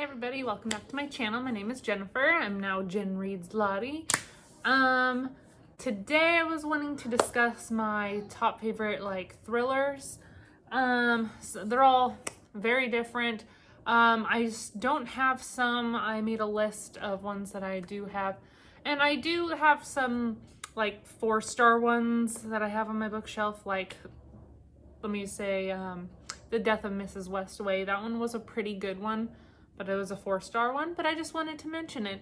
everybody, welcome back to my channel. My name is Jennifer. I'm now Jen Reads Lottie. Today I was wanting to discuss my top favorite thrillers. So they're all very different. I just don't have some. I made a list of ones that I do have, and I do have some 4-star ones that I have on my bookshelf. Let me say, The Death of Mrs. Westaway. That one was a pretty good one, but it was a 4-star one, but I just wanted to mention it,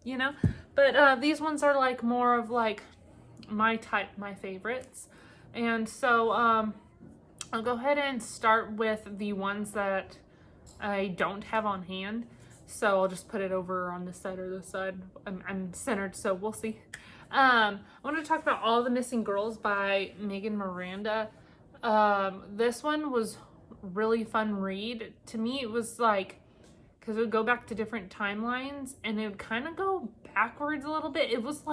you know? But these ones are more of my type, my favorites. And so I'll go ahead and start with the ones that I don't have on hand. So I'll just put it over on this side or this side. I'm centered, so we'll see. I want to talk about All the Missing Girls by Megan Miranda. This one was really fun read. To me, it was because it would go back to different timelines and it would kind of go backwards a little bit. It was the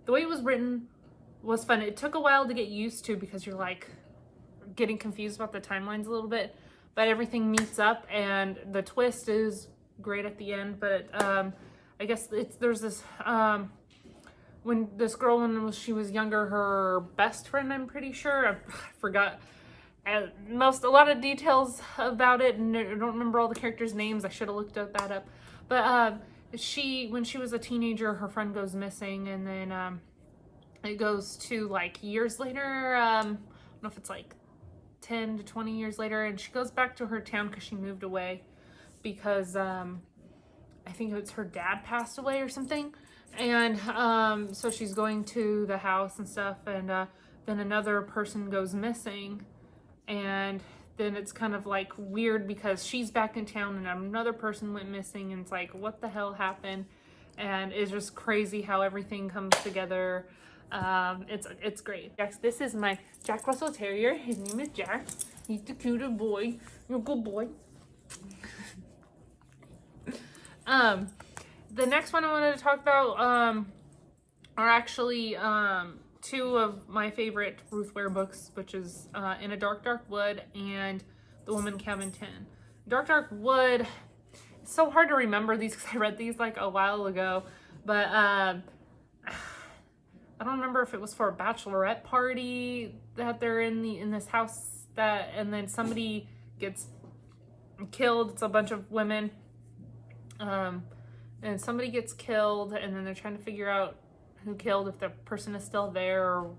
way it was written was fun. It took a while to get used to because you're getting confused about the timelines a little bit, but everything meets up and the twist is great at the end. But I guess there's this when this girl, when she was younger, her best friend, I'm pretty sure, I forgot a lot of details about it, and I don't remember all the characters' names. I should have looked that up. But when she was a teenager, her friend goes missing, and then it goes to years later. I don't know if it's 10 to 20 years later, and she goes back to her town because she moved away because I think it's her dad passed away or something. And so she's going to the house and stuff, and then another person goes missing, and then it's kind of weird because she's back in town and another person went missing, and it's what the hell happened? And it's just crazy how everything comes together. It's great. This is my Jack Russell Terrier. His name is Jack. He's the cutest boy. You're a good boy. The next one I wanted to talk about are actually two of my favorite Ruth Ware books, which is In a Dark, Dark Wood and The Woman Cabin 10. Dark, Dark Wood, it's so hard to remember these because I read these a while ago, but I don't remember if it was for a bachelorette party that they're in this house and then somebody gets killed. It's a bunch of women. And somebody gets killed, and then they're trying to figure out who killed, if the person is still there, or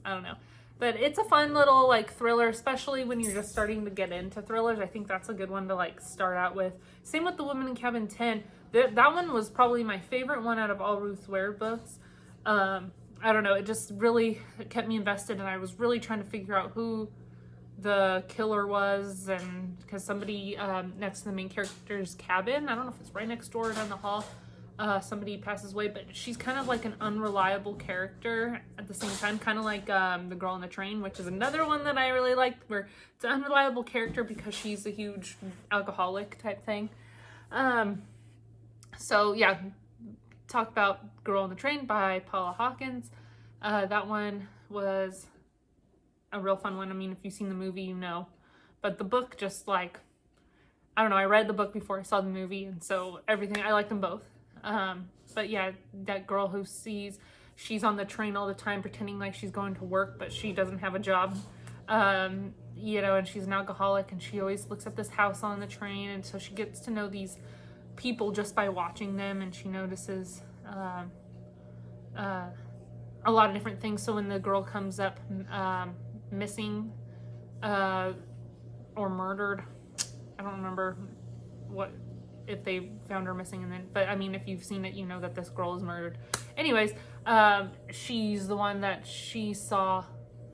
I don't know. But it's a fun little thriller, especially when you're just starting to get into thrillers. I think that's a good one to start out with. Same with The Woman in Cabin 10. That one was probably my favorite one out of all Ruth Ware books. I don't know, it just really kept me invested, and I was really trying to figure out who the killer was, and because somebody next to the main character's cabin, I don't know if it's right next door or down the hall, somebody passes away, but she's kind of an unreliable character at the same time, kind of like The Girl on the Train, which is another one that I really liked, where it's an unreliable character because she's a huge alcoholic type thing. So yeah, talk about Girl on the Train by Paula Hawkins. That one was a real fun one. I mean, if you've seen the movie, you know. But the book just I don't know, I read the book before I saw the movie, and so everything, I like them both. But yeah, that girl who she's on the train all the time pretending like she's going to work, but she doesn't have a job. You know, and she's an alcoholic, and she always looks at this house on the train, and so she gets to know these people just by watching them, and she notices a lot of different things. So when the girl comes up missing or murdered, I don't remember if they found her missing, and then, but I mean, if you've seen it, you know that this girl is murdered. Anyways, she's the one that she saw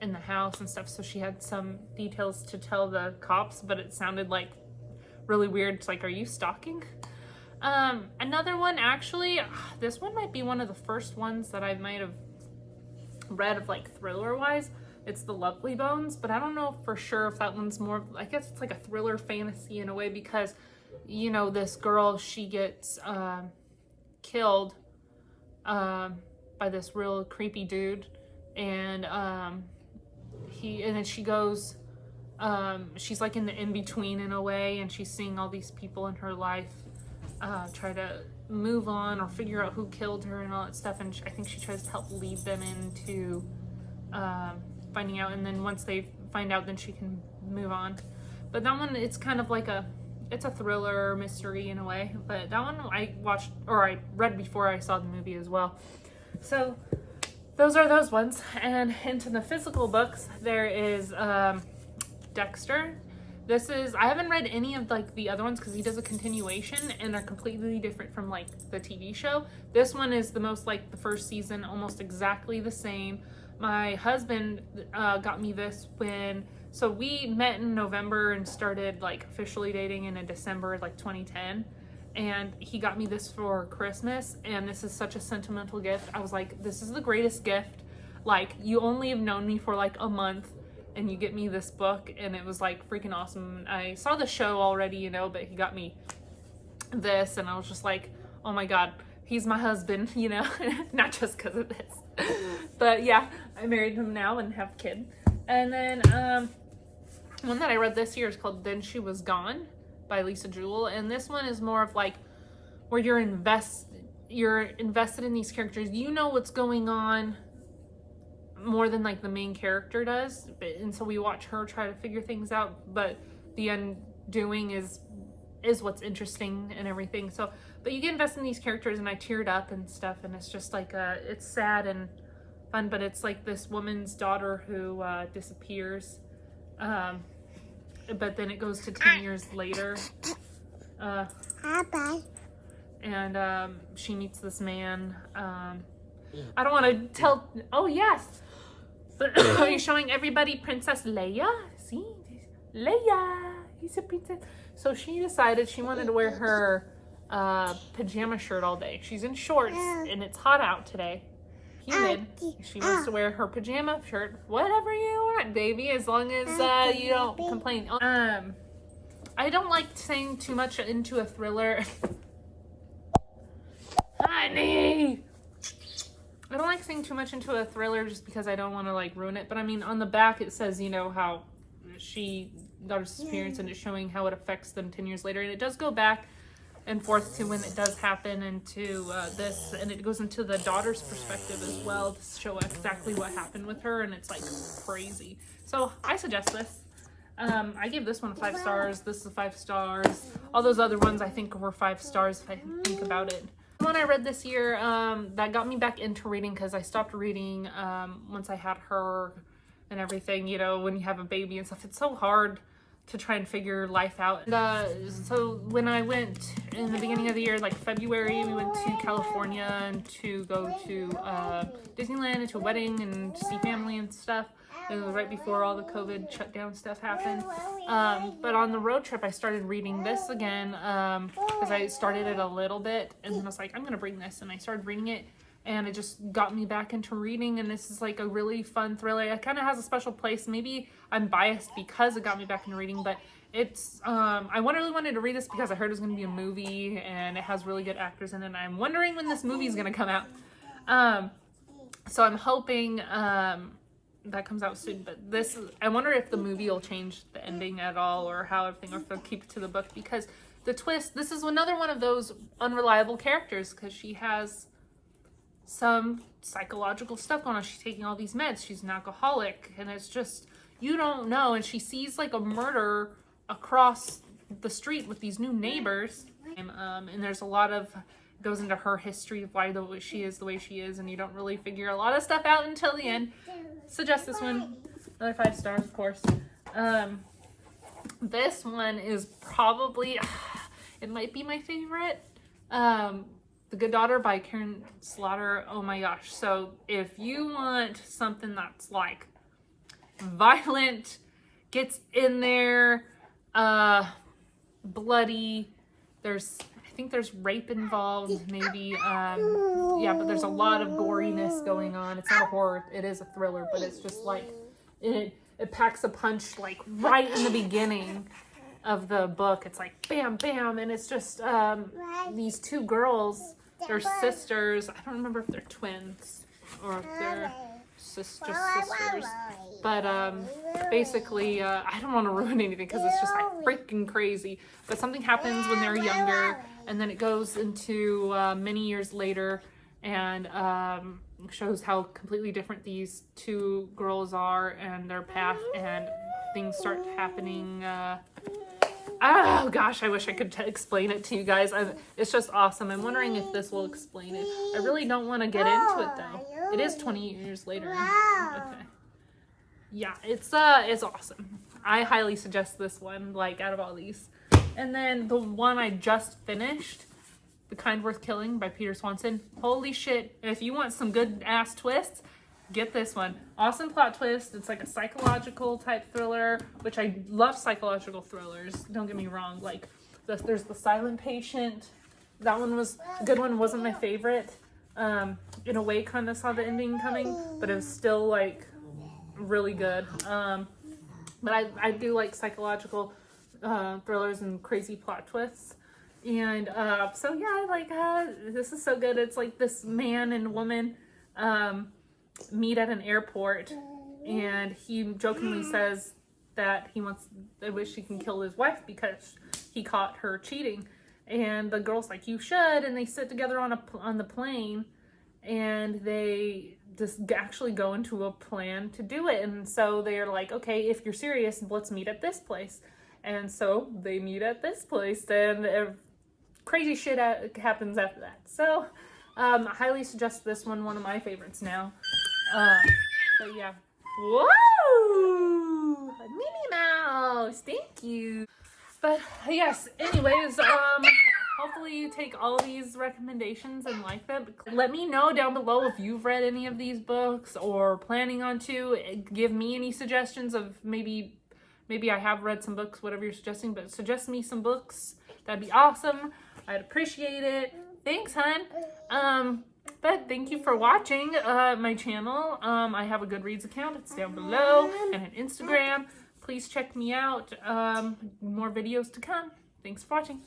in the house and stuff, so she had some details to tell the cops, but it sounded really weird. It's are you stalking? Another one, actually, this one might be one of the first ones that I might have read of thriller wise. It's The Lovely Bones, but I don't know for sure if that one's more, I guess it's a thriller fantasy in a way, because you know, this girl, she gets killed by this real creepy dude, and then she goes, she's in the in-between in a way, and she's seeing all these people in her life try to move on or figure out who killed her and all that stuff. And I think she tries to help lead them into finding out. And then once they find out, then she can move on. But that one, it's kind of like it's a thriller mystery in a way. But that one I watched, or I read before I saw the movie as well. So those are those ones. And into the physical books, there is Dexter. I haven't read any of like the other ones because he does a continuation and they're completely different from like the TV show. This one is the most like the first season, almost exactly the same. My husband got me this so we met in November and started like officially dating in December like 2010. And he got me this for Christmas, and this is such a sentimental gift. I was like, this is the greatest gift. Like, you only have known me for like a month and you get me this book, and it was like freaking awesome. I saw the show already, but he got me this, and I was just like, oh my God, he's my husband, not just because of this. But yeah, I married him now and have a kid. And then one that I read this year is called Then She Was Gone by Lisa Jewell, and this one is more of like where you're invested in these characters. You know what's going on more than like the main character does, and so we watch her try to figure things out, but the undoing is what's interesting and everything. So but you get invested in these characters, and I teared up and stuff, and it's just like it's sad and fun, but it's like this woman's daughter who disappears, but then it goes to 10 years later, and she meets this man. I don't want to tell. Oh yes. Are you showing everybody Princess Leia? See? Leia! He's a princess. So she decided she wanted to wear her pajama shirt all day. She's in shorts, and it's hot out today. Humid. She wants to wear her pajama shirt. Whatever you want, baby, as long as you don't complain. I don't like saying too much into a thriller. Honey! I don't like saying too much into a thriller just because I don't want to like ruin it. But I mean, on the back it says, how she got her disappearance, and it's showing how it affects them 10 years later. And it does go back and forth to when it does happen and to this. And it goes into the daughter's perspective as well to show exactly what happened with her. And it's like crazy. So I suggest this. I gave this one 5 stars. This is 5 stars. All those other ones I think were 5 stars if I think about it. One I read this year that got me back into reading because I stopped reading once I had her and everything. When you have a baby and stuff, it's so hard to try and figure life out. And, so when I went in the beginning of the year, like February, we went to California and to go to Disneyland and to a wedding and to see family and stuff. It was right before all the COVID shutdown stuff happened. But on the road trip, I started reading this again because I started it a little bit, and then I was like, I'm going to bring this. And I started reading it, and it just got me back into reading. And this is like a really fun thriller. It kind of has a special place. Maybe I'm biased because it got me back into reading, but it's, I really wanted to read this because I heard it was going to be a movie, and it has really good actors in it. And I'm wondering when this movie is going to come out. So I'm hoping that comes out soon, but I wonder if the movie will change the ending at all, or how everything, or if they'll keep it to the book, because the twist, this is another one of those unreliable characters, because she has some psychological stuff going on. She's taking all these meds, she's an alcoholic, and it's just, you don't know, and she sees like a murder across the street with these new neighbors, and there's a lot of, goes into her history of why she is the way she is, and you don't really figure a lot of stuff out until the end. Suggest this one. Another 5 stars, of course. This one is probably, it might be my favorite. The Good Daughter by Karen Slaughter. Oh my gosh. So if you want something that's like violent, gets in there, bloody, I think there's rape involved, maybe, yeah, but there's a lot of goriness going on. It's not a horror, it is a thriller, but it's just like, it packs a punch like right in the beginning of the book. It's like bam, bam, and it's just these 2 girls, they're sisters. I don't remember if they're twins or if they're just sisters, but basically I don't want to ruin anything because it's just like freaking crazy, but something happens when they're younger, and then it goes into many years later and shows how completely different these two girls are and their path, and things start happening. Oh gosh, I wish I could explain it to you guys. It's just awesome. I'm wondering if this will explain it. I really don't want to get into it though. It is 20 years later. Okay. Yeah, it's awesome. I highly suggest this one, like, out of all these. And then the one I just finished, The Kind Worth Killing by Peter Swanson. Holy shit. If you want some good ass twists, get this one. Awesome plot twist. It's like a psychological type thriller, which I love psychological thrillers. Don't get me wrong. Like, there's The Silent Patient. That one was a good one. Wasn't my favorite. In a way, kind of saw the ending coming, but it was still, like, really good. But I do like psychological thrillers and crazy plot twists. And so yeah, like this is so good. It's like this man and woman meet at an airport, and he jokingly says that I wish he can kill his wife because he caught her cheating. And the girl's like, you should. And they sit together on the plane, and they just actually go into a plan to do it. And so they're like, okay, if you're serious, let's meet at this place. And so they meet at this place, and crazy shit happens after that. So I highly suggest this one of my favorites now. But yeah. Whoa! Minnie Mouse! Thank you! But yes, anyways, hopefully you take all these recommendations and like them. Let me know down below if you've read any of these books or planning on to. Give me any suggestions of maybe I have read some books, whatever you're suggesting, but suggest me some books. That'd be awesome. I'd appreciate it. Thanks, hun. But thank you for watching my channel. I have a Goodreads account. It's down below, and an Instagram. Please check me out. More videos to come. Thanks for watching.